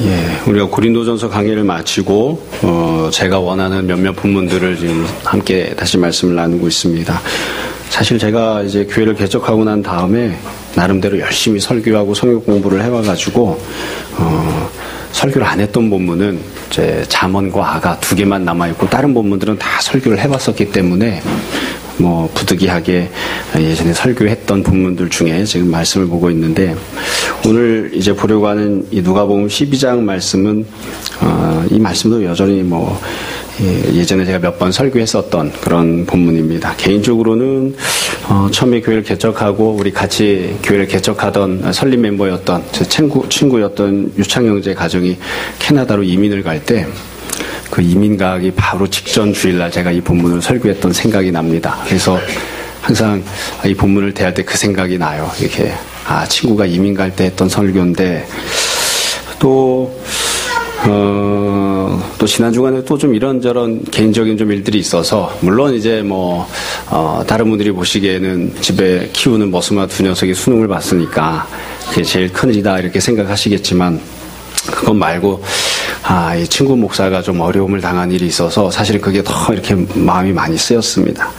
예, 우리가 고린도전서 강의를 마치고 제가 원하는 몇몇 본문들을 지금 함께 다시 말씀을 나누고 있습니다. 사실 제가 이제 교회를 개척하고 난 다음에 나름대로 열심히 설교하고 성경 공부를 해와가지고 설교를 안 했던 본문은 이제 잠언과 아가 두 개만 남아있고 다른 본문들은 다 설교를 해봤었기 때문에 뭐 부득이하게 예전에 설교했던 본문들 중에 지금 말씀을 보고 있는데, 오늘 이제 보려고 하는 이 누가복음 12장 말씀은 이 말씀도 여전히 뭐 예전에 제가 몇 번 설교했었던 그런 본문입니다. 개인적으로는 처음에 교회를 개척하고 우리 같이 교회를 개척하던 설립 멤버였던 제 친구였던 유창영제 가정이 캐나다로 이민을 갈 때 그 이민 가기 바로 직전 주일날 제가 이 본문을 설교했던 생각이 납니다. 그래서 항상 이 본문을 대할 때 그 생각이 나요. 이렇게 친구가 이민 갈 때 했던 설교인데, 또 지난 주간에 또 좀 이런저런 개인적인 좀 일들이 있어서, 물론 이제 뭐 다른 분들이 보시기에는 집에 키우는 머스마 두 녀석이 수능을 봤으니까 그게 제일 큰 일이다 이렇게 생각하시겠지만, 그건 말고 이 친구 목사가 좀 어려움을 당한 일이 있어서 사실은 그게 더 이렇게 마음이 많이 쓰였습니다.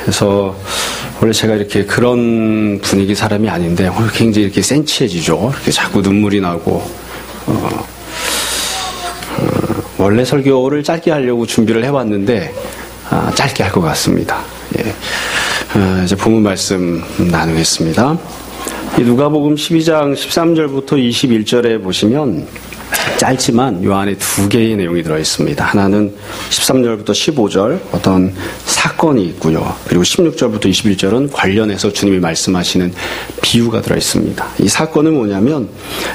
그래서 원래 제가 이렇게 그런 분위기 사람이 아닌데 오늘 굉장히 이렇게 센치해지죠. 이렇게 자꾸 눈물이 나고, 원래 설교를 짧게 하려고 준비를 해왔는데 짧게 할 것 같습니다. 예. 이제 본문 말씀 나누겠습니다. 이 누가복음 12장 13절부터 21절에 보시면 짧지만 요 안에 두 개의 내용이 들어있습니다. 하나는 13절부터 15절 어떤 사건이 있고요. 그리고 16절부터 21절은 관련해서 주님이 말씀하시는 비유가 들어있습니다. 이 사건은 뭐냐면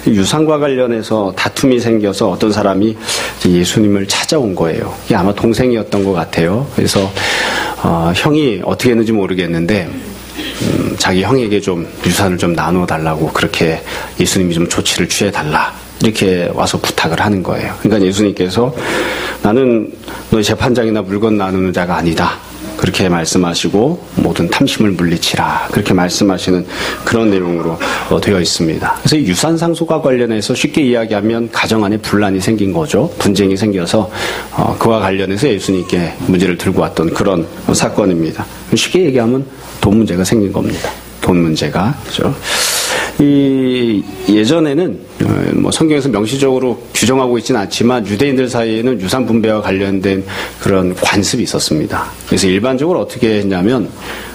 유산과 관련해서 다툼이 생겨서 어떤 사람이 예수님을 찾아온 거예요. 이게 아마 동생이었던 것 같아요. 그래서 형이 어떻게 했는지 모르겠는데 자기 형에게 좀 유산을 좀 나누어 달라고, 그렇게 예수님이 좀 조치를 취해 달라 이렇게 와서 부탁을 하는 거예요. 그러니까 예수님께서 나는 너의 재판장이나 물건 나누는 자가 아니다 그렇게 말씀하시고 모든 탐심을 물리치라 그렇게 말씀하시는 그런 내용으로 되어 있습니다. 그래서 이 유산 상속과 관련해서 쉽게 이야기하면 가정 안에 분란이 생긴 거죠. 분쟁이 생겨서 그와 관련해서 예수님께 문제를 들고 왔던 그런 사건입니다. 쉽게 얘기하면 돈 문제가 생긴 겁니다. 돈 문제가. 그렇죠? 예전에는 뭐 성경에서 명시적으로 규정하고 있지는 않지만 유대인들 사이에는 유산 분배와 관련된 그런 관습이 있었습니다. 그래서 일반적으로 어떻게 했냐면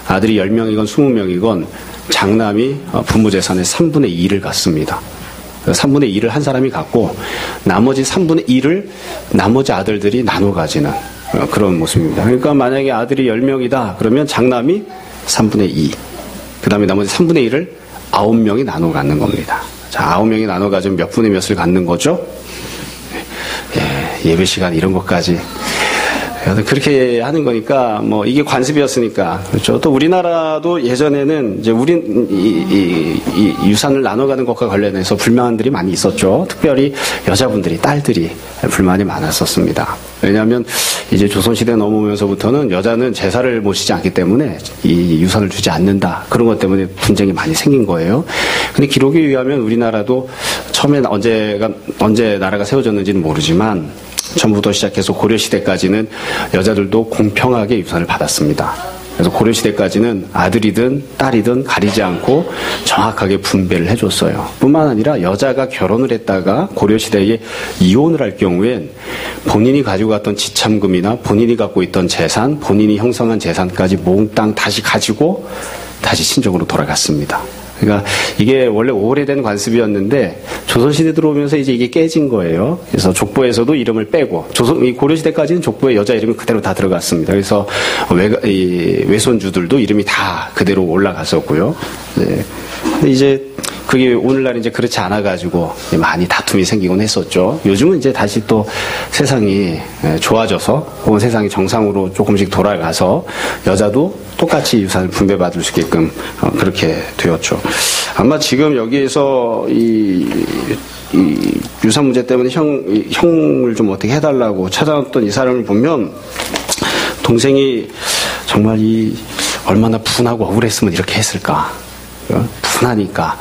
아들이 10명이건 20명이건 장남이 부모 재산의 3분의 2를 갖습니다. 3분의 2를 한 사람이 갖고 나머지 3분의 1을 나머지 아들들이 나눠 가지는 그런 모습입니다. 그러니까 만약에 아들이 10명이다 그러면 장남이 3분의 2, 그 다음에 나머지 3분의 1을 9명이 나눠 갖는 겁니다. 자, 9명이 나눠 가지면 몇 분의 몇을 갖는 거죠? 예배 시간 이런 것까지. 그렇게 하는 거니까, 뭐, 이게 관습이었으니까. 그렇죠. 또 우리나라도 예전에는 이제 이 유산을 나눠가는 것과 관련해서 불만들이 많이 있었죠. 특별히 여자분들이, 딸들이 불만이 많았었습니다. 왜냐하면 이제 조선시대 넘어오면서부터는 여자는 제사를 모시지 않기 때문에 이 유산을 주지 않는다. 그런 것 때문에 분쟁이 많이 생긴 거예요. 근데 기록에 의하면 우리나라도 처음에 언제 나라가 세워졌는지는 모르지만 전부터 시작해서 고려시대까지는 여자들도 공평하게 유산을 받았습니다. 그래서 고려시대까지는 아들이든 딸이든 가리지 않고 정확하게 분배를 해줬어요. 뿐만 아니라 여자가 결혼을 했다가 고려시대에 이혼을 할 경우엔 본인이 가지고 갔던 지참금이나 본인이 갖고 있던 재산, 본인이 형성한 재산까지 몽땅 다시 가지고 다시 친정으로 돌아갔습니다. 그러니까 이게 원래 오래된 관습이었는데 조선시대 들어오면서 이제 이게 깨진 거예요. 그래서 족보에서도 이름을 빼고 이 고려시대까지는 족보에 여자 이름이 그대로 다 들어갔습니다. 그래서 외손주들도 이름이 다 그대로 올라갔었고요. 네. 근데 이제 그게 오늘날 이제 그렇지 않아가지고 많이 다툼이 생기곤 했었죠. 요즘은 이제 다시 또 세상이 좋아져서 혹은 세상이 정상으로 조금씩 돌아가서 여자도 똑같이 유산을 분배받을 수 있게끔 그렇게 되었죠. 아마 지금 여기에서 이 유산 문제 때문에 형을 좀 어떻게 해달라고 찾아왔던 이 사람을 보면 동생이 정말 얼마나 분하고 억울했으면 이렇게 했을까. 분하니까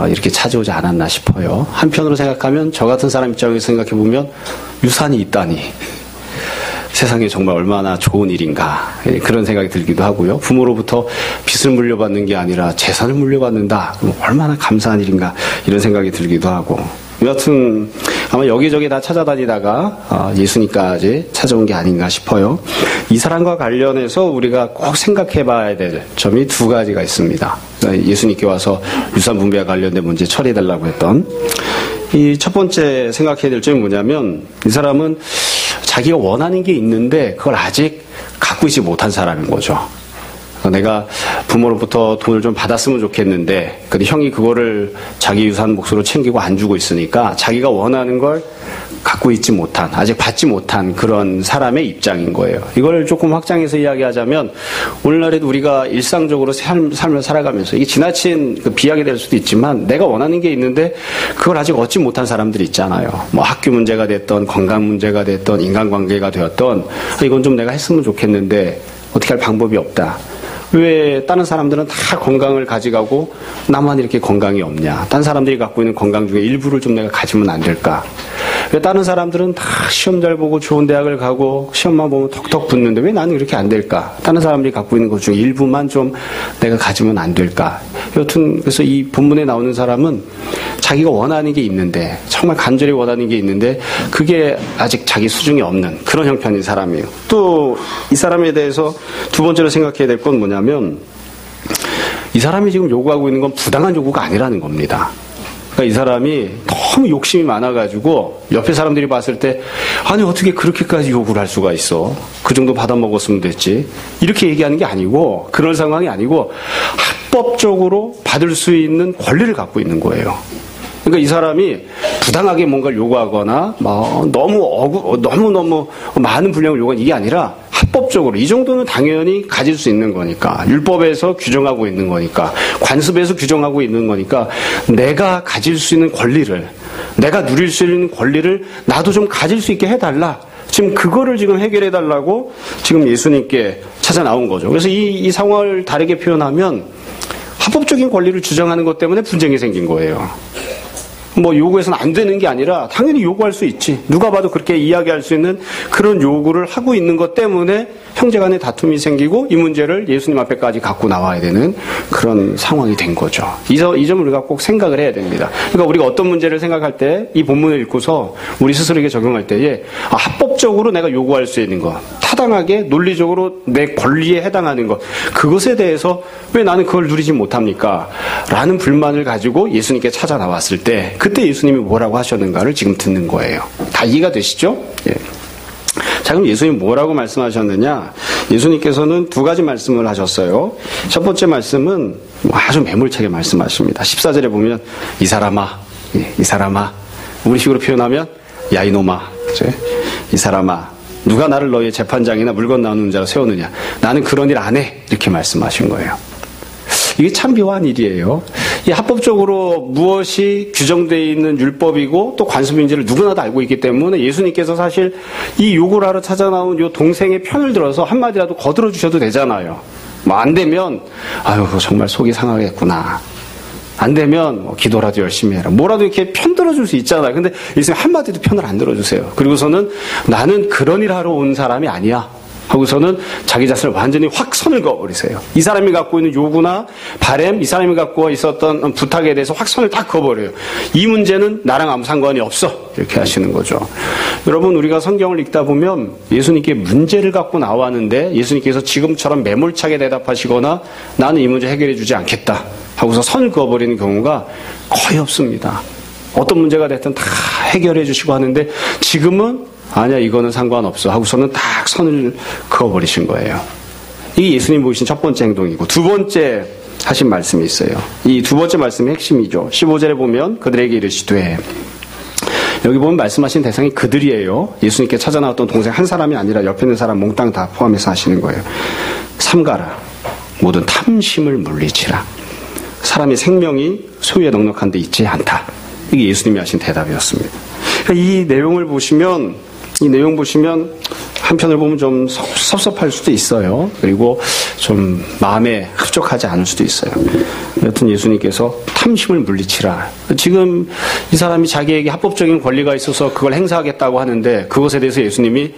이렇게 찾아오지 않았나 싶어요. 한편으로 생각하면 저 같은 사람 입장에서 생각해보면 유산이 있다니 세상에 정말 얼마나 좋은 일인가 그런 생각이 들기도 하고요. 부모로부터 빚을 물려받는 게 아니라 재산을 물려받는다. 그럼 얼마나 감사한 일인가 이런 생각이 들기도 하고, 여하튼 아마 여기저기 다 찾아다니다가 예수님까지 찾아온 게 아닌가 싶어요. 이 사람과 관련해서 우리가 꼭 생각해 봐야 될 점이 두 가지가 있습니다. 예수님께 와서 유산 분배와 관련된 문제 처리해달라고 했던 이 첫 번째 생각해야 될 점이 뭐냐면, 이 사람은 자기가 원하는 게 있는데 그걸 아직 갖고 있지 못한 사람인 거죠. 내가 부모로부터 돈을 좀 받았으면 좋겠는데, 근데 형이 그거를 자기 유산 몫으로 챙기고 안 주고 있으니까 자기가 원하는 걸 갖고 있지 못한, 아직 받지 못한 그런 사람의 입장인 거예요. 이걸 조금 확장해서 이야기하자면, 오늘날에도 우리가 일상적으로 삶을 살아가면서 이게 지나친 비약이 될 수도 있지만, 내가 원하는 게 있는데 그걸 아직 얻지 못한 사람들이 있잖아요. 뭐 학교 문제가 됐던, 건강 문제가 됐던, 인간관계가 되었던, 이건 좀 내가 했으면 좋겠는데 어떻게 할 방법이 없다. 왜 다른 사람들은 다 건강을 가져가고 나만 이렇게 건강이 없냐? 다른 사람들이 갖고 있는 건강 중에 일부를 좀 내가 가지면 안 될까? 왜 다른 사람들은 다 시험 잘 보고 좋은 대학을 가고 시험만 보면 턱턱 붙는데 왜 나는 이렇게 안 될까? 다른 사람들이 갖고 있는 것 중에 일부만 좀 내가 가지면 안 될까? 여튼 그래서 이 본문에 나오는 사람은 자기가 원하는 게 있는데, 정말 간절히 원하는 게 있는데 그게 아직 자기 수중에 없는 그런 형편인 사람이에요. 또 이 사람에 대해서 두 번째로 생각해야 될 건 뭐냐면, 이 사람이 지금 요구하고 있는 건 부당한 요구가 아니라는 겁니다. 그러니까 이 사람이 너무 욕심이 많아가지고 옆에 사람들이 봤을 때, 아니 어떻게 그렇게까지 요구를 할 수가 있어? 그 정도 받아 먹었으면 됐지. 이렇게 얘기하는 게 아니고, 그런 상황이 아니고 합법적으로 받을 수 있는 권리를 갖고 있는 거예요. 그러니까 이 사람이 부당하게 뭔가를 요구하거나 너무 많은 분량을 요구하는 이게 아니라 합법적으로 이 정도는 당연히 가질 수 있는 거니까, 율법에서 규정하고 있는 거니까, 관습에서 규정하고 있는 거니까, 내가 가질 수 있는 권리를, 내가 누릴 수 있는 권리를 나도 좀 가질 수 있게 해달라. 지금 그거를 지금 해결해달라고 지금 예수님께 찾아 나온 거죠. 그래서 이 상황을 다르게 표현하면, 합법적인 권리를 주장하는 것 때문에 분쟁이 생긴 거예요. 뭐 요구해서는 안 되는 게 아니라 당연히 요구할 수 있지. 누가 봐도 그렇게 이야기할 수 있는 그런 요구를 하고 있는 것 때문에 형제간의 다툼이 생기고, 이 문제를 예수님 앞에까지 갖고 나와야 되는 그런 상황이 된 거죠. 이 점을 우리가 꼭 생각을 해야 됩니다. 그러니까 우리가 어떤 문제를 생각할 때 이 본문을 읽고서 우리 스스로에게 적용할 때에 합법적으로 내가 요구할 수 있는 것, 타당하게 논리적으로 내 권리에 해당하는 것, 그것에 대해서 왜 나는 그걸 누리지 못합니까? 라는 불만을 가지고 예수님께 찾아 나왔을 때, 그때 예수님이 뭐라고 하셨는가를 지금 듣는 거예요. 다 이해가 되시죠? 예. 자, 그럼 예수님이 뭐라고 말씀하셨느냐? 예수님께서는 두 가지 말씀을 하셨어요. 첫 번째 말씀은 아주 매몰차게 말씀하십니다. 14절에 보면 이 사람아, 우리식으로 표현하면 야 이놈아, 그치? 이 사람아, 누가 나를 너희의 재판장이나 물건 나누는 자로 세우느냐? 나는 그런 일 안 해. 이렇게 말씀하신 거예요. 이게 참 묘한 일이에요. 이 합법적으로 무엇이 규정되어 있는 율법이고 또 관습인지를 누구나 다 알고 있기 때문에 예수님께서 사실 이 요구를 하러 찾아 나온 요 동생의 편을 들어서 한마디라도 거들어 주셔도 되잖아요. 뭐 안 되면 아유 정말 속이 상하겠구나. 안 되면 뭐 기도라도 열심히 해라. 뭐라도 이렇게 편 들어줄 수 있잖아요. 근데 예수님 한마디도 편을 안 들어주세요. 그리고서는 나는 그런 일 하러 온 사람이 아니야 하고서는 자기 자신을 완전히 확 선을 그어버리세요. 이 사람이 갖고 있는 요구나 바램, 이 사람이 갖고 있었던 부탁에 대해서 확 선을 딱 그어버려요. 이 문제는 나랑 아무 상관이 없어. 이렇게 하시는 거죠. 여러분, 우리가 성경을 읽다 보면 예수님께 문제를 갖고 나왔는데 예수님께서 지금처럼 매몰차게 대답하시거나 나는 이 문제 해결해 주지 않겠다 하고서 선을 그어버리는 경우가 거의 없습니다. 어떤 문제가 됐든 다 해결해 주시고 하는데 지금은 아니야 이거는 상관없어 하고서는 딱 선을 그어버리신 거예요. 이게 예수님 보이신 첫 번째 행동이고, 두 번째 하신 말씀이 있어요. 이 두 번째 말씀의 핵심이죠. 15절에 보면 그들에게 이르시되, 여기 보면 말씀하신 대상이 그들이에요. 예수님께 찾아 나왔던 동생 한 사람이 아니라 옆에 있는 사람 몽땅 다 포함해서 하시는 거예요. 삼가라 모든 탐심을 물리치라. 사람의 생명이 소유에 넉넉한 데 있지 않다. 이게 예수님이 하신 대답이었습니다. 그러니까 이 내용 보시면 한편으로 보면 좀 섭섭할 수도 있어요. 그리고 좀 마음에 흡족하지 않을 수도 있어요. 여튼 예수님께서 탐심을 물리치라. 지금 이 사람이 자기에게 합법적인 권리가 있어서 그걸 행사하겠다고 하는데 그것에 대해서 예수님이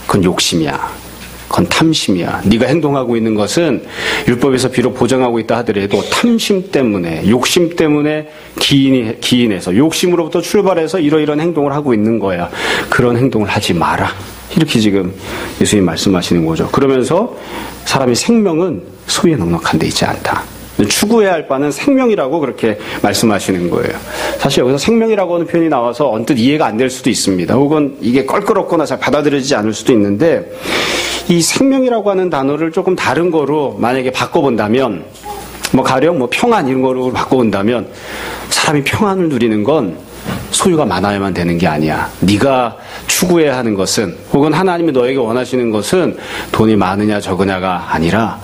그건 욕심이야. 그건 탐심이야. 네가 행동하고 있는 것은 율법에서 비록 보장하고 있다 하더라도 탐심 때문에, 욕심 때문에 기인해서 욕심으로부터 출발해서 이러이러한 행동을 하고 있는 거야. 그런 행동을 하지 마라. 이렇게 지금 예수님 말씀하시는 거죠. 그러면서 사람의 생명은 소유에 넉넉한 데 있지 않다. 추구해야 할 바는 생명이라고 그렇게 말씀하시는 거예요. 사실 여기서 생명이라고 하는 표현이 나와서 언뜻 이해가 안 될 수도 있습니다. 혹은 이게 껄끄럽거나 잘 받아들여지지 않을 수도 있는데 이 생명이라고 하는 단어를 조금 다른 거로 만약에 바꿔본다면 가령 평안 이런 거로 바꿔본다면 사람이 평안을 누리는 건 소유가 많아야만 되는 게 아니야. 네가 추구해야 하는 것은 혹은 하나님이 너에게 원하시는 것은 돈이 많으냐 적으냐가 아니라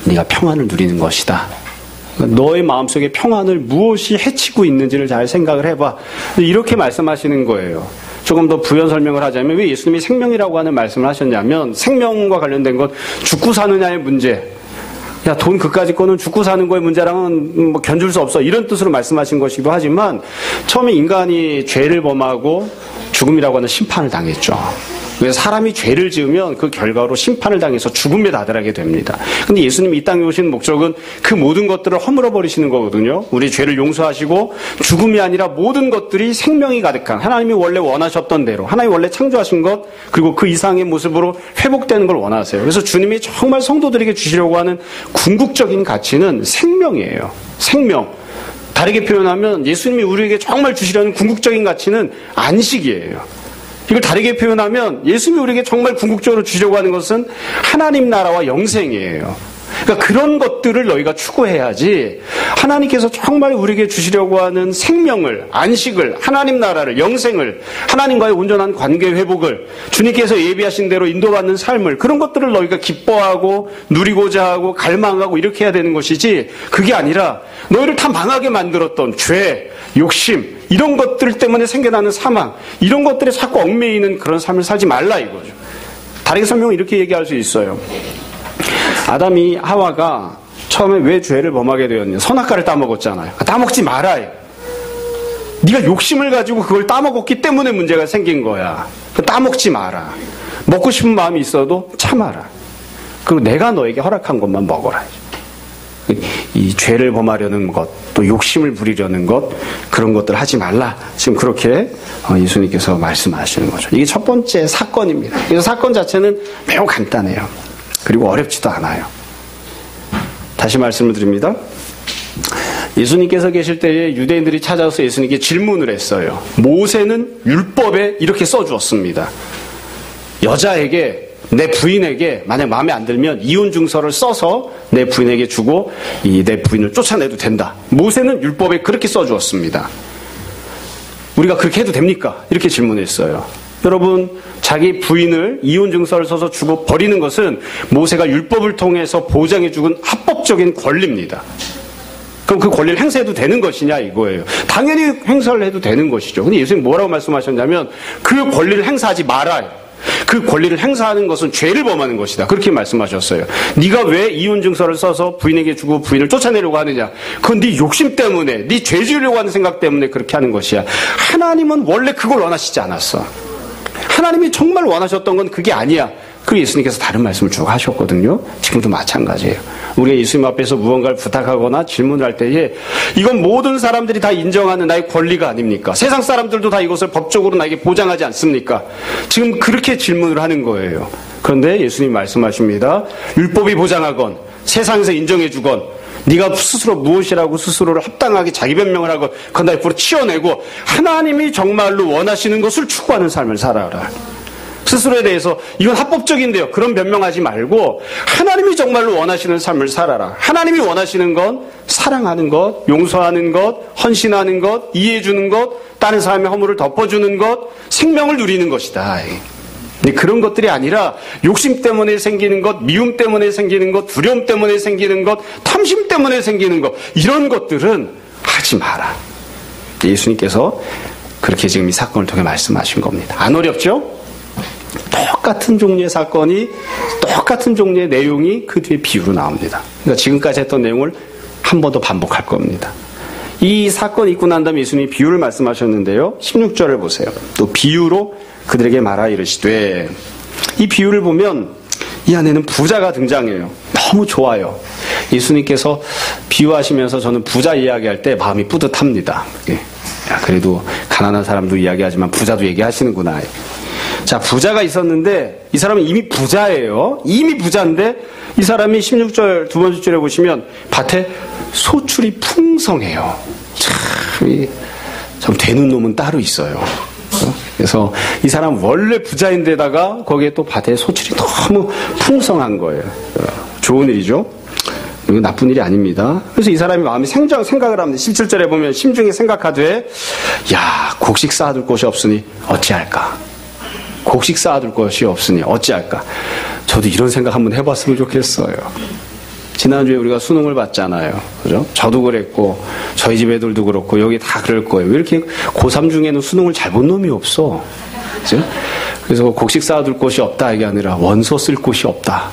네가 평안을 누리는 것이다. 너의 마음속에 평안을 무엇이 해치고 있는지를 잘 생각을 해봐. 이렇게 말씀하시는 거예요. 조금 더 부연 설명을 하자면 왜 예수님이 생명이라고 하는 말씀을 하셨냐면 생명과 관련된 것 죽고 사느냐의 문제. 야, 돈 그까짓 거는 죽고 사는 거의 문제랑은 견줄 수 없어. 이런 뜻으로 말씀하신 것이기도 하지만 처음에 인간이 죄를 범하고 죽음이라고 하는 심판을 당했죠. 그래서 사람이 죄를 지으면 그 결과로 심판을 당해서 죽음에 다다르게 됩니다. 근데 예수님이 이 땅에 오신 목적은 그 모든 것들을 허물어 버리시는 거거든요. 우리 죄를 용서하시고 죽음이 아니라 모든 것들이 생명이 가득한 하나님이 원래 원하셨던 대로 하나님이 원래 창조하신 것 그리고 그 이상의 모습으로 회복되는 걸 원하세요. 그래서 주님이 정말 성도들에게 주시려고 하는 궁극적인 가치는 생명이에요. 생명. 다르게 표현하면 예수님이 우리에게 정말 주시려는 궁극적인 가치는 안식이에요. 이걸 다르게 표현하면 예수님이 우리에게 정말 궁극적으로 주려고 하는 것은 하나님 나라와 영생이에요. 그러니까 그런 것들을 너희가 추구해야지 하나님께서 정말 우리에게 주시려고 하는 생명을, 안식을, 하나님 나라를, 영생을, 하나님과의 온전한 관계 회복을, 주님께서 예비하신 대로 인도받는 삶을 그런 것들을 너희가 기뻐하고 누리고자 하고 갈망하고 이렇게 해야 되는 것이지 그게 아니라 너희를 다 망하게 만들었던 죄, 욕심 이런 것들 때문에 생겨나는 사망 이런 것들에 자꾸 얽매이는 그런 삶을 살지 말라 이거죠. 다르게 설명은 이렇게 얘기할 수 있어요. 아담이 하와가 처음에 왜 죄를 범하게 되었냐. 선악과를 따먹었잖아요. 따먹지 말아요. 네가 욕심을 가지고 그걸 따먹었기 때문에 문제가 생긴 거야. 따먹지 마라. 먹고 싶은 마음이 있어도 참아라. 그리고 내가 너에게 허락한 것만 먹어라. 이 죄를 범하려는 것, 또 욕심을 부리려는 것, 그런 것들 하지 말라. 지금 그렇게 예수님께서 말씀하시는 거죠. 이게 첫 번째 사건입니다. 이 사건 자체는 매우 간단해요. 그리고 어렵지도 않아요. 다시 말씀을 드립니다. 예수님께서 계실 때에 유대인들이 찾아와서 예수님께 질문을 했어요. 모세는 율법에 이렇게 써주었습니다. 여자에게 내 부인에게 만약 마음에 안 들면 이혼 증서를 써서 내 부인에게 주고 내 부인을 쫓아내도 된다. 모세는 율법에 그렇게 써주었습니다. 우리가 그렇게 해도 됩니까? 이렇게 질문했어요. 여러분, 자기 부인을 이혼 증서를 써서 주고 버리는 것은 모세가 율법을 통해서 보장해 주은 합법적인 권리입니다. 그럼 그 권리를 행사해도 되는 것이냐 이거예요. 당연히 행사를 해도 되는 것이죠. 근데 예수님 뭐라고 말씀하셨냐면 그 권리를 행사하지 말아요. 그 권리를 행사하는 것은 죄를 범하는 것이다. 그렇게 말씀하셨어요. 네가 왜 이혼 증서를 써서 부인에게 주고 부인을 쫓아내려고 하느냐. 그건 네 욕심 때문에, 네 죄 지으려고 하는 생각 때문에 그렇게 하는 것이야. 하나님은 원래 그걸 원하시지 않았어. 하나님이 정말 원하셨던 건 그게 아니야. 그 예수님께서 다른 말씀을 쭉 하셨거든요. 지금도 마찬가지예요. 우리가 예수님 앞에서 무언가를 부탁하거나 질문을 할 때에 이건 모든 사람들이 다 인정하는 나의 권리가 아닙니까? 세상 사람들도 다 이것을 법적으로 나에게 보장하지 않습니까? 지금 그렇게 질문을 하는 거예요. 그런데 예수님 말씀하십니다. 율법이 보장하건 세상에서 인정해주건 네가 스스로 무엇이라고 스스로를 합당하게 자기 변명을 하고 그건 다 옆으로 치워내고 하나님이 정말로 원하시는 것을 추구하는 삶을 살아라. 스스로에 대해서 이건 합법적인데요. 그런 변명하지 말고 하나님이 정말로 원하시는 삶을 살아라. 하나님이 원하시는 건 사랑하는 것, 용서하는 것, 헌신하는 것, 이해해주는 것, 다른 사람의 허물을 덮어주는 것, 생명을 누리는 것이다. 그런 것들이 아니라 욕심 때문에 생기는 것, 미움 때문에 생기는 것, 두려움 때문에 생기는 것, 탐심 때문에 생기는 것, 이런 것들은 하지 마라. 예수님께서 그렇게 지금 이 사건을 통해 말씀하신 겁니다. 안 어렵죠? 똑같은 종류의 사건이, 똑같은 종류의 내용이 그 뒤에 비유로 나옵니다. 그러니까 지금까지 했던 내용을 한 번 더 반복할 겁니다. 이 사건이 있고 난 다음에 예수님이 비유를 말씀하셨는데요. 16절을 보세요. 또 비유로 그들에게 말하 이르시되, 이 비유를 보면 이 안에는 부자가 등장해요. 너무 좋아요. 예수님께서 비유하시면서 저는 부자 이야기할 때 마음이 뿌듯합니다. 야, 그래도 가난한 사람도 이야기하지만 부자도 얘기하시는구나. 자, 부자가 있었는데 이 사람은 이미 부자예요. 이미 부자인데 이 사람이 16절 두 번째 줄에 보시면 밭에 소출이 풍성해요. 참 되는 놈은 따로 있어요. 그래서 이 사람 원래 부자인데다가 거기에 또 밭에 소출이 너무 풍성한 거예요. 좋은 일이죠. 이건 나쁜 일이 아닙니다. 그래서 이 사람이 마음이 생각을 합니다. 17절에 보면 심중에 생각하되, 야, 곡식 쌓아둘 곳이 없으니 어찌할까? 곡식 쌓아둘 곳이 없으니 어찌할까? 저도 이런 생각 한번 해봤으면 좋겠어요. 지난주에 우리가 수능을 봤잖아요. 그죠? 저도 그랬고, 저희 집 애들도 그렇고, 여기 다 그럴 거예요. 왜 이렇게 고3 중에는 수능을 잘 본 놈이 없어? 그죠? 그래서 곡식 쌓아둘 곳이 없다, 이게 아니라 원서 쓸 곳이 없다.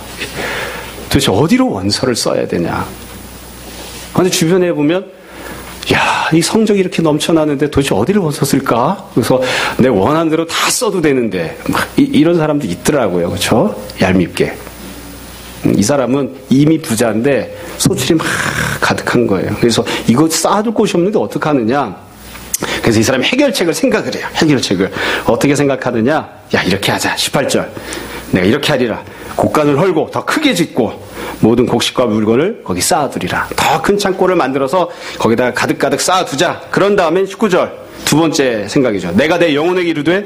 도대체 어디로 원서를 써야 되냐? 근데 주변에 보면, 야, 이 성적이 이렇게 넘쳐나는데 도대체 어디를 원서 쓸까? 그래서 내 원하는 대로 다 써도 되는데, 막 이런 사람도 있더라고요. 그렇죠? 얄밉게. 이 사람은 이미 부자인데 소출이 막 가득한 거예요. 그래서 이거 쌓아둘 곳이 없는데 어떡하느냐? 그래서 이 사람이 해결책을 생각을 해요. 해결책을. 어떻게 생각하느냐? 야, 이렇게 하자. 18절. 내가 이렇게 하리라. 곡간을 헐고 더 크게 짓고 모든 곡식과 물건을 거기 쌓아두리라. 더 큰 창고를 만들어서 거기다가 가득가득 쌓아두자. 그런 다음에 19절. 두 번째 생각이죠. 내가 내 영혼에게 이르되,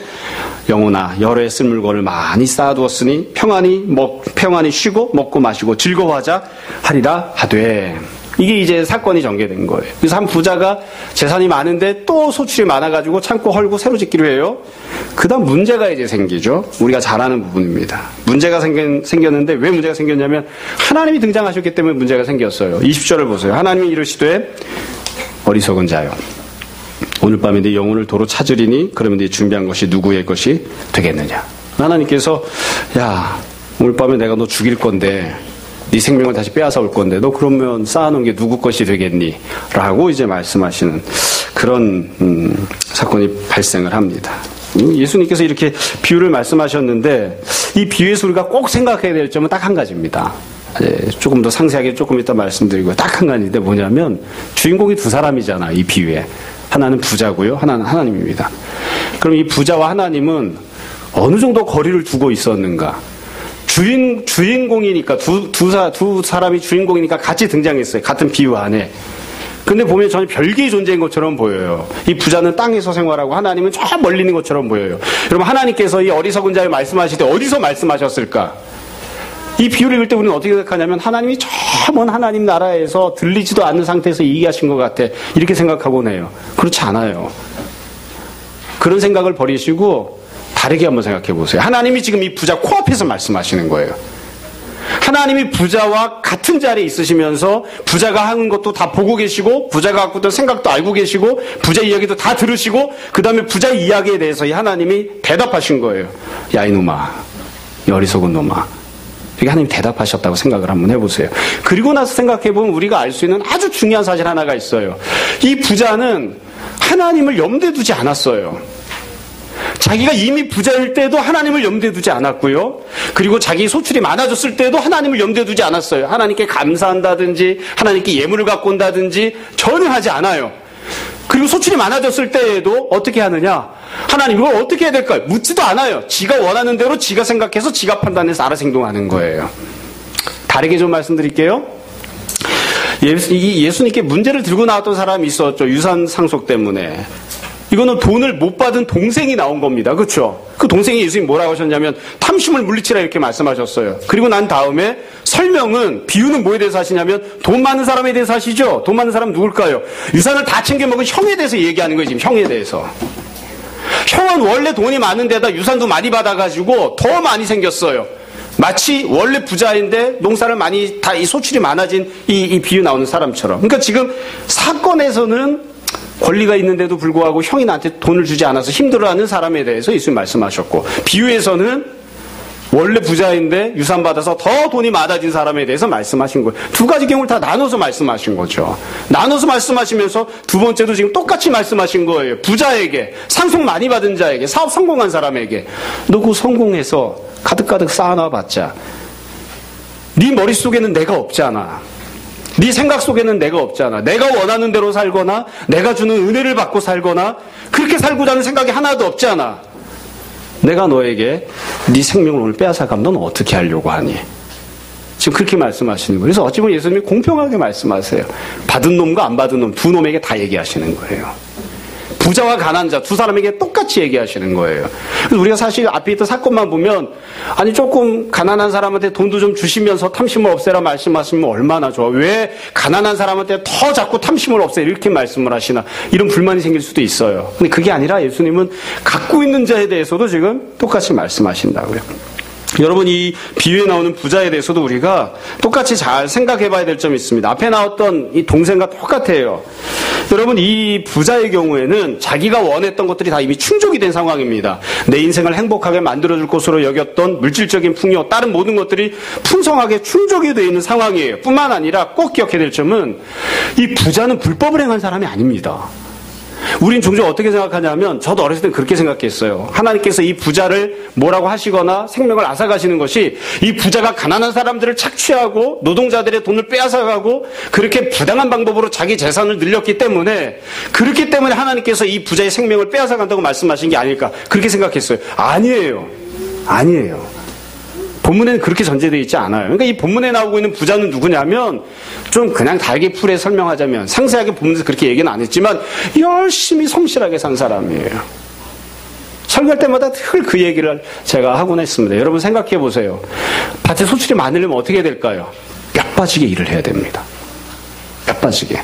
영혼아, 여러 해 쓸 물건을 많이 쌓아두었으니 평안히 쉬고 먹고 마시고 즐거워하자 하리라 하되. 이게 이제 사건이 전개된 거예요. 그래서 한 부자가 재산이 많은데 또 소출이 많아가지고 창고 헐고 새로 짓기로 해요. 그 다음 문제가 이제 생기죠. 우리가 잘 아는 부분입니다. 문제가 생겼는데 왜 문제가 생겼냐면 하나님이 등장하셨기 때문에 문제가 생겼어요. 20절을 보세요. 하나님이 이르시되, 어리석은 자요, 오늘 밤에 네 영혼을 도로 찾으리니 그러면 네 준비한 것이 누구의 것이 되겠느냐. 하나님께서, 야, 오늘 밤에 내가 너 죽일 건데, 네 생명을 다시 빼앗아 올 건데 너 그러면 쌓아놓은 게 누구 것이 되겠니? 라고 이제 말씀하시는 그런 사건이 발생을 합니다. 예수님께서 이렇게 비유를 말씀하셨는데 이 비유에서 우리가 꼭 생각해야 될 점은 딱 한 가지입니다. 조금 더 상세하게 조금 이따 말씀드리고 딱 한 가지인데 뭐냐면 주인공이 두 사람이잖아, 이 비유에. 하나는 부자고요, 하나는 하나님입니다. 그럼 이 부자와 하나님은 어느 정도 거리를 두고 있었는가? 주인공이니까 두 사람이 주인공이니까 같이 등장했어요. 같은 비유 안에. 근데 보면 전혀 별개의 존재인 것처럼 보여요. 이 부자는 땅에서 생활하고 하나님은 저 멀리 있는 것처럼 보여요. 여러분, 하나님께서 이 어리석은 자를 말씀하실 때 어디서 말씀하셨을까? 이 비유를 읽을 때 우리는 어떻게 생각하냐면 하나님이 저 먼 하나님 나라에서 들리지도 않는 상태에서 얘기하신 것 같아. 이렇게 생각하곤 해요. 그렇지 않아요. 그런 생각을 버리시고 다르게 한번 생각해 보세요. 하나님이 지금 이 부자 코앞에서 말씀하시는 거예요. 하나님이 부자와 같은 자리에 있으시면서 부자가 하는 것도 다 보고 계시고 부자가 갖고 있던 생각도 알고 계시고 부자 이야기도 다 들으시고 그 다음에 부자 이야기에 대해서 이 하나님이 대답하신 거예요. 야, 이놈아, 이 어리석은 놈아. 이렇게 하나님이 대답하셨다고 생각을 한번 해보세요. 그리고 나서 생각해보면 우리가 알 수 있는 아주 중요한 사실 하나가 있어요. 이 부자는 하나님을 염두에 두지 않았어요. 자기가 이미 부자일 때도 하나님을 염두에 두지 않았고요. 그리고 자기 소출이 많아졌을 때도 하나님을 염두에 두지 않았어요. 하나님께 감사한다든지 하나님께 예물을 갖고 온다든지 전혀 하지 않아요. 그리고 소출이 많아졌을 때에도 어떻게 하느냐? 하나님 이걸 어떻게 해야 될까요? 묻지도 않아요. 지가 원하는 대로 지가 생각해서 지가 판단해서 알아서 행동하는 거예요. 다르게 좀 말씀드릴게요. 예수님께 문제를 들고 나왔던 사람이 있었죠. 유산 상속 때문에. 이거는 돈을 못 받은 동생이 나온 겁니다. 그렇죠? 그 동생이 예수님 뭐라고 하셨냐면 탐심을 물리치라 이렇게 말씀하셨어요. 그리고 난 다음에 설명은, 비유는 뭐에 대해서 하시냐면 돈 많은 사람에 대해서 하시죠. 돈 많은 사람은 누굴까요? 유산을 다 챙겨 먹은 형에 대해서 얘기하는 거예요. 지금 형에 대해서. 형은 원래 돈이 많은 데다 유산도 많이 받아가지고 더 많이 생겼어요. 마치 원래 부자인데 농사를 많이 다 이 소출이 많아진 이 비유 나오는 사람처럼. 그러니까 지금 사건에서는 권리가 있는데도 불구하고 형이 나한테 돈을 주지 않아서 힘들어하는 사람에 대해서 예수님 말씀하셨고, 비유에서는 원래 부자인데 유산 받아서 더 돈이 많아진 사람에 대해서 말씀하신 거예요. 두 가지 경우를 다 나눠서 말씀하신 거죠. 나눠서 말씀하시면서 두 번째도 지금 똑같이 말씀하신 거예요. 부자에게, 상속 많이 받은 자에게, 사업 성공한 사람에게 너 그 성공해서 가득가득 쌓아놔봤자 네 머릿속에는 내가 없잖아. 네 생각 속에는 내가 없잖아. 내가 원하는 대로 살거나 내가 주는 은혜를 받고 살거나 그렇게 살고자 하는 생각이 하나도 없잖아. 내가 너에게 네 생명을 오늘 빼앗아가면 넌 어떻게 하려고 하니? 지금 그렇게 말씀하시는 거예요. 그래서 어찌 보면 예수님이 공평하게 말씀하세요. 받은 놈과 안 받은 놈 두 놈에게 다 얘기하시는 거예요. 부자와 가난자 두 사람에게 똑같이 얘기하시는 거예요. 그래서 우리가 사실 앞에 있던 사건만 보면 아니 조금 가난한 사람한테 돈도 좀 주시면서 탐심을 없애라 말씀하시면 얼마나 좋아. 왜 가난한 사람한테 더 자꾸 탐심을 없애 이렇게 말씀을 하시나 이런 불만이 생길 수도 있어요. 근데 그게 아니라 예수님은 갖고 있는 자에 대해서도 지금 똑같이 말씀하신다고요. 여러분 이 비유에 나오는 부자에 대해서도 우리가 똑같이 잘 생각해 봐야 될 점이 있습니다. 앞에 나왔던 이 동생과 똑같아요. 여러분 이 부자의 경우에는 자기가 원했던 것들이 다 이미 충족이 된 상황입니다. 내 인생을 행복하게 만들어줄 것으로 여겼던 물질적인 풍요, 다른 모든 것들이 풍성하게 충족이 되어 있는 상황이에요. 뿐만 아니라 꼭 기억해야 될 점은 이 부자는 불법을 행한 사람이 아닙니다. 우린 종종 어떻게 생각하냐면 저도 어렸을 때 그렇게 생각했어요. 하나님께서 이 부자를 뭐라고 하시거나 생명을 앗아가시는 것이 이 부자가 가난한 사람들을 착취하고 노동자들의 돈을 빼앗아가고 그렇게 부당한 방법으로 자기 재산을 늘렸기 때문에 그렇기 때문에 하나님께서 이 부자의 생명을 빼앗아간다고 말씀하신 게 아닐까 그렇게 생각했어요. 아니에요. 본문에는 그렇게 전제되어 있지 않아요. 그러니까 이 본문에 나오고 있는 부자는 누구냐면 좀 그냥 달게 풀에 설명하자면 상세하게 본문에서 그렇게 얘기는 안 했지만 열심히 성실하게 산 사람이에요. 설교할 때마다 늘 그 얘기를 제가 하곤 했습니다. 여러분 생각해 보세요. 밭에 소출이 많으려면 어떻게 될까요? 뼈 빠지게 일을 해야 됩니다. 뼈 빠지게.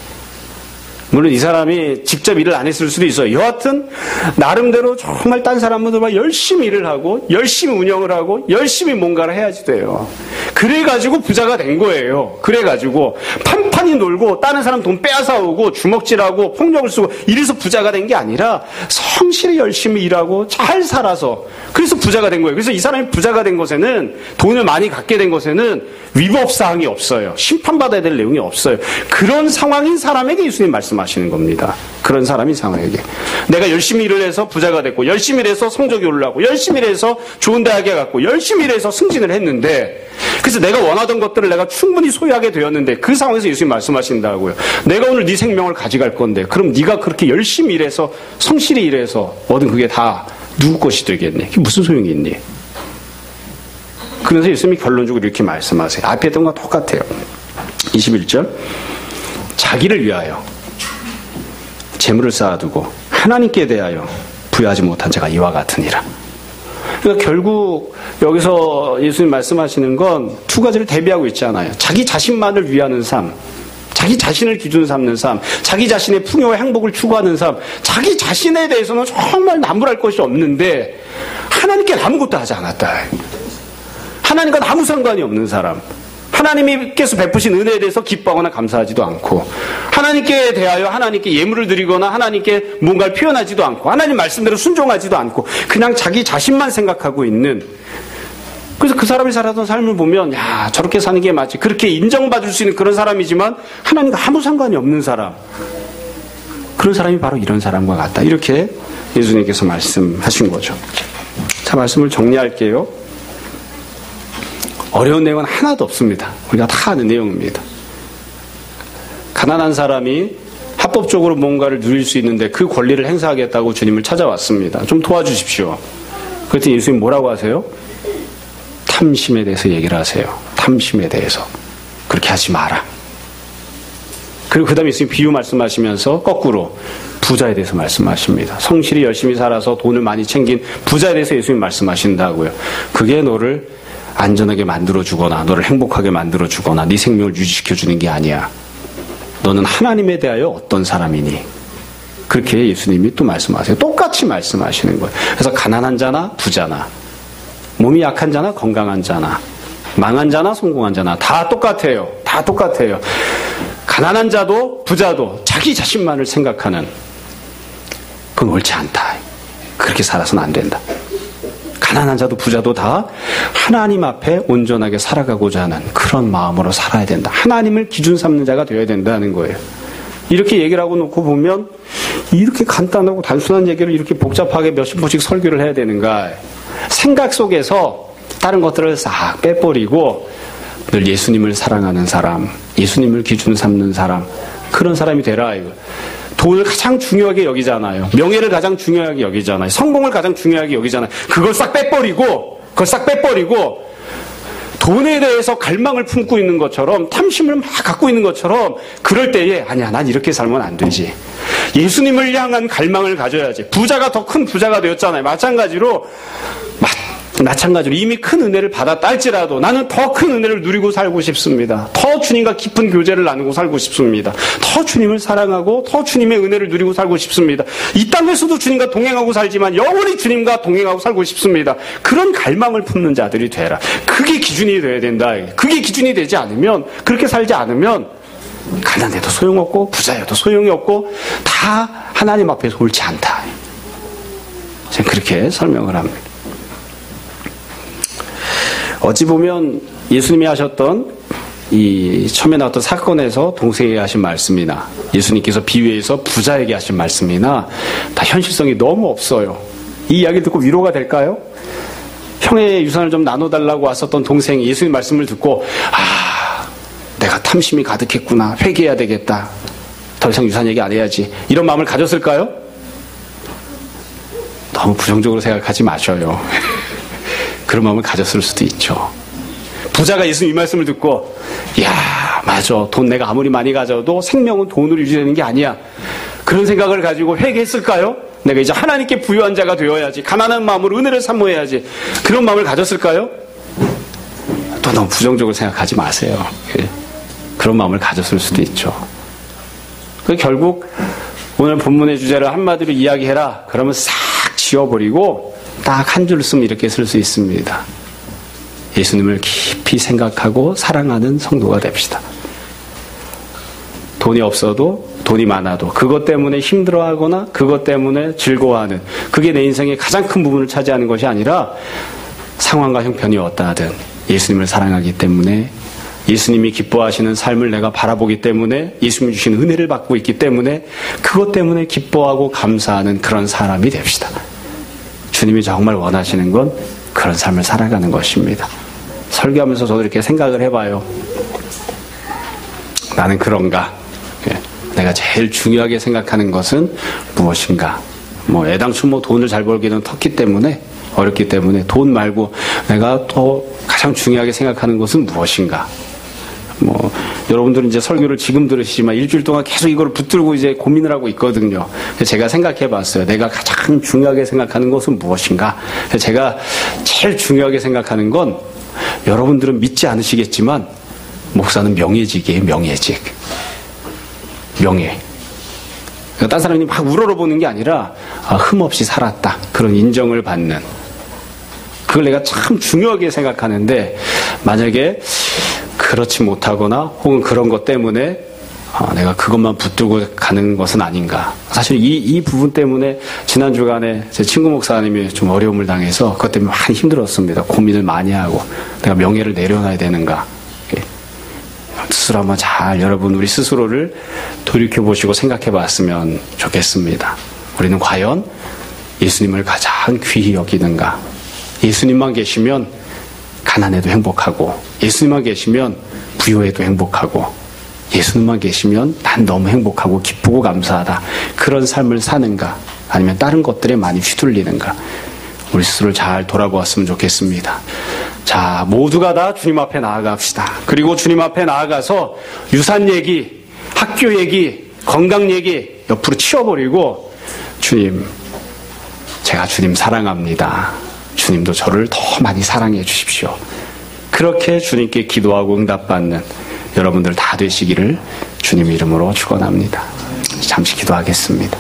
물론 이 사람이 직접 일을 안 했을 수도 있어요. 여하튼 나름대로 정말 딴 사람들과 열심히 일을 하고 열심히 운영을 하고 열심히 뭔가를 해야지 돼요. 그래가지고 부자가 된 거예요. 그래가지고 판판히 놀고 다른 사람 돈 빼앗아오고 주먹질하고 폭력을 쓰고 이래서 부자가 된 게 아니라 성실히 열심히 일하고 잘 살아서 그래서 부자가 된 거예요. 그래서 이 사람이 부자가 된 것에는 돈을 많이 갖게 된 것에는 위법사항이 없어요. 심판받아야 될 내용이 없어요. 그런 상황인 사람에게 예수님 말씀하시는 겁니다. 그런 사람인 상황에게. 내가 열심히 일을 해서 부자가 됐고 열심히 일해서 성적이 올라가고 열심히 일해서 좋은 대학에 갔고 열심히 일해서 승진을 했는데 그래서 내가 원하던 것들을 내가 충분히 소유하게 되었는데 그 상황에서 예수님 말씀하신다고요. 내가 오늘 네 생명을 가져갈 건데 그럼 네가 그렇게 열심히 일해서 성실히 일해서 얻은 그게 다 누구 것이 되겠니? 그게 무슨 소용이 있니? 그래서 예수님이 결론적으로 이렇게 말씀하세요. 앞에 했던 것과 똑같아요. 21절 자기를 위하여 재물을 쌓아두고 하나님께 대하여 부여하지 못한 자가 이와 같으니라. 그러니까 결국 여기서 예수님 말씀하시는 건 두 가지를 대비하고 있잖아요. 자기 자신만을 위하는 삶, 자기 자신을 기준 삼는 삶, 자기 자신의 풍요와 행복을 추구하는 삶, 자기 자신에 대해서는 정말 나무랄 것이 없는데 하나님께 아무것도 하지 않았다. 하나님과 아무 상관이 없는 사람, 하나님께서 베푸신 은혜에 대해서 기뻐하거나 감사하지도 않고 하나님께 대하여 하나님께 예물을 드리거나 하나님께 뭔가를 표현하지도 않고 하나님 말씀대로 순종하지도 않고 그냥 자기 자신만 생각하고 있는, 그래서 그 사람이 살았던 삶을 보면 야 저렇게 사는 게 맞지, 그렇게 인정받을 수 있는 그런 사람이지만 하나님과 아무 상관이 없는 사람, 그런 사람이 바로 이런 사람과 같다. 이렇게 예수님께서 말씀하신 거죠. 자, 말씀을 정리할게요. 어려운 내용은 하나도 없습니다. 우리가 다 아는 내용입니다. 가난한 사람이 합법적으로 뭔가를 누릴 수 있는데 그 권리를 행사하겠다고 주님을 찾아왔습니다. 좀 도와주십시오. 그랬더니 예수님 뭐라고 하세요? 탐심에 대해서 얘기를 하세요. 탐심에 대해서. 그렇게 하지 마라. 그리고 그 다음에 예수님 비유 말씀하시면서 거꾸로 부자에 대해서 말씀하십니다. 성실히 열심히 살아서 돈을 많이 챙긴 부자에 대해서 예수님 말씀하신다고요. 그게 너를 안전하게 만들어주거나 너를 행복하게 만들어주거나 네 생명을 유지시켜주는 게 아니야. 너는 하나님에 대하여 어떤 사람이니? 그렇게 예수님이 또 말씀하세요. 똑같이 말씀하시는 거예요. 그래서 가난한 자나 부자나 몸이 약한 자나 건강한 자나 망한 자나 성공한 자나 다 똑같아요. 다 똑같아요. 가난한 자도 부자도 자기 자신만을 생각하는, 그건 옳지 않다. 그렇게 살아서는 안 된다. 가난한 자도 부자도 다 하나님 앞에 온전하게 살아가고자 하는 그런 마음으로 살아야 된다. 하나님을 기준 삼는 자가 되어야 된다는 거예요. 이렇게 얘기를 하고 놓고 보면 이렇게 간단하고 단순한 얘기를 이렇게 복잡하게 몇십 번씩 설교를 해야 되는가. 생각 속에서 다른 것들을 싹 빼버리고 늘 예수님을 사랑하는 사람, 예수님을 기준 삼는 사람, 그런 사람이 되라. 이거. 돈을 가장 중요하게 여기잖아요. 명예를 가장 중요하게 여기잖아요. 성공을 가장 중요하게 여기잖아요. 그걸 싹 빼버리고 돈에 대해서 갈망을 품고 있는 것처럼, 탐심을 막 갖고 있는 것처럼, 그럴 때에 아니야, 난 이렇게 살면 안 되지. 예수님을 향한 갈망을 가져야지. 부자가 더 큰 부자가 되었잖아요. 마찬가지로 이미 큰 은혜를 받았다 할지라도 나는 더 큰 은혜를 누리고 살고 싶습니다. 더 주님과 깊은 교제를 나누고 살고 싶습니다. 더 주님을 사랑하고 더 주님의 은혜를 누리고 살고 싶습니다. 이 땅에서도 주님과 동행하고 살지만 영원히 주님과 동행하고 살고 싶습니다. 그런 갈망을 품는 자들이 되라. 그게 기준이 돼야 된다. 그게 기준이 되지 않으면, 그렇게 살지 않으면 가난해도 소용없고 부자여도 소용이 없고 다 하나님 앞에서 옳지 않다. 제가 그렇게 설명을 합니다. 어찌 보면 예수님이 하셨던 이 처음에 나왔던 사건에서 동생에게 하신 말씀이나 예수님께서 비유에서 부자에게 하신 말씀이나 다 현실성이 너무 없어요. 이 이야기 듣고 위로가 될까요? 형의 유산을 좀 나눠달라고 왔었던 동생이 예수님 말씀을 듣고 내가 탐심이 가득했구나, 회개해야 되겠다, 더 이상 유산 얘기 안 해야지, 이런 마음을 가졌을까요? 너무 부정적으로 생각하지 마셔요. 그런 마음을 가졌을 수도 있죠. 부자가 예수님 이 말씀을 듣고 맞아, 돈 내가 아무리 많이 가져도 생명은 돈으로 유지되는 게 아니야, 그런 생각을 가지고 회개했을까요? 내가 이제 하나님께 부유한 자가 되어야지, 가난한 마음으로 은혜를 사모해야지, 그런 마음을 가졌을까요? 또 너무 부정적으로 생각하지 마세요. 그런 마음을 가졌을 수도 있죠. 결국 오늘 본문의 주제를 한마디로 이야기해라 그러면 싹 지워버리고 딱 한 줄 쓰면 이렇게 쓸 수 있습니다. 예수님을 깊이 생각하고 사랑하는 성도가 됩시다. 돈이 없어도, 돈이 많아도, 그것 때문에 힘들어하거나 그것 때문에 즐거워하는, 그게 내 인생의 가장 큰 부분을 차지하는 것이 아니라 상황과 형편이 어떠하든 예수님을 사랑하기 때문에, 예수님이 기뻐하시는 삶을 내가 바라보기 때문에, 예수님이 주신 은혜를 받고 있기 때문에 그것 때문에 기뻐하고 감사하는 그런 사람이 됩시다. 주님이 정말 원하시는 건 그런 삶을 살아가는 것입니다. 설교하면서 저도 이렇게 생각을 해봐요. 나는 그런가? 내가 제일 중요하게 생각하는 것은 무엇인가? 애당초 돈을 잘 벌기는 텄기 때문에, 어렵기 때문에 돈 말고 내가 더 가장 중요하게 생각하는 것은 무엇인가? 여러분들은 이제 설교를 지금 들으시지만 일주일 동안 계속 이걸 붙들고 이제 고민을 하고 있거든요. 제가 생각해 봤어요. 내가 가장 중요하게 생각하는 것은 무엇인가? 제가 제일 중요하게 생각하는 건, 여러분들은 믿지 않으시겠지만 목사는 명예직이에요. 명예직. 명예. 딴 사람이 막 우러러보는 게 아니라 흠없이 살았다, 그런 인정을 받는, 그걸 내가 참 중요하게 생각하는데, 만약에 그렇지 못하거나 혹은 그런 것 때문에 내가 그것만 붙들고 가는 것은 아닌가. 사실 이 부분 때문에 지난 주간에 제 친구 목사님이 좀 어려움을 당해서 그것 때문에 많이 힘들었습니다. 고민을 많이 하고, 내가 명예를 내려놔야 되는가. 스스로 한번 잘 여러분 우리 스스로를 돌이켜보시고 생각해봤으면 좋겠습니다. 우리는 과연 예수님을 가장 귀히 여기는가? 예수님만 계시면 가난해도 행복하고, 예수님만 계시면 부유해도 행복하고, 예수님만 계시면 난 너무 행복하고 기쁘고 감사하다, 그런 삶을 사는가? 아니면 다른 것들에 많이 휘둘리는가? 우리 스스로를 잘 돌아보았으면 좋겠습니다. 자, 모두가 다 주님 앞에 나아갑시다. 그리고 주님 앞에 나아가서 유산 얘기, 학교 얘기, 건강 얘기 옆으로 치워버리고, 주님, 제가 주님 사랑합니다. 주님도 저를 더 많이 사랑해 주십시오. 그렇게 주님께 기도하고 응답받는 여러분들 다 되시기를 주님 이름으로 축원합니다. 잠시 기도하겠습니다.